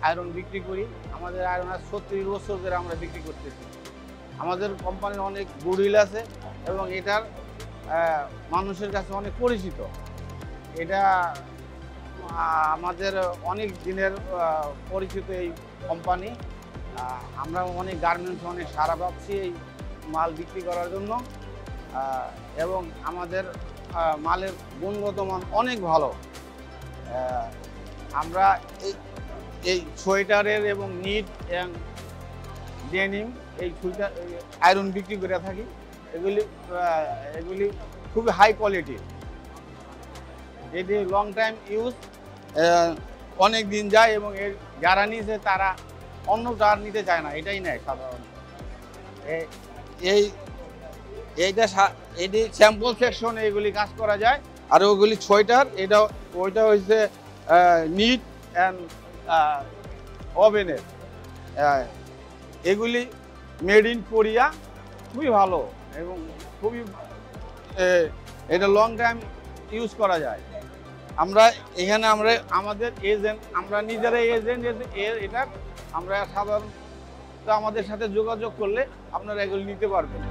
Iron বিক্রি করি। আমাদের আয়রন আজ ৩৬ বছর ধরে আমরা বিক্রি করতেছি। আমাদের কোম্পানির অনেক গুডউইল আছে এবং এটার মানুষের কাছে অনেক পরিচিত। এটা আমাদের অনেক দিনের পরিচিত এই কোম্পানি। আমরা অনেক গার্মেন্টস অনেক সাড়া পাচ্ছি এই মাল বিক্রি করার জন্য এবং আমাদের মালের গুণগত মান অনেক ভালো। আমরা এই সোয়েটারের এবং নিট এবং ডেনিম এই সোয়েটার আয়রন বিক্রি করে থাকি। এগুলি খুবই হাই কোয়ালিটির। এটি লং টাইম ইউজ, অনেক দিন যায় এবং এর যারা নিয়েছে তারা অন্যটা আর নিতে চায় না, এটাই নেয় সাধারণত। এটি স্যাম্পল সেকশন এগুলি কাজ করা যায়। আর ওগুলি সোয়েটার, ওইটা হচ্ছে নিট অ্যান্ড ওভেনের। এগুলি মেড ইন কোরিয়া, খুবই ভালো এবং খুবই এটা লং টাইম ইউজ করা যায়। আমরা এখানে আমাদের এজেন্ট, আমরা নিজেরাই এজেন্ট। এটা আমরা সাধারণত আমাদের সাথে যোগাযোগ করলে আপনারা এগুলো নিতে পারবেন।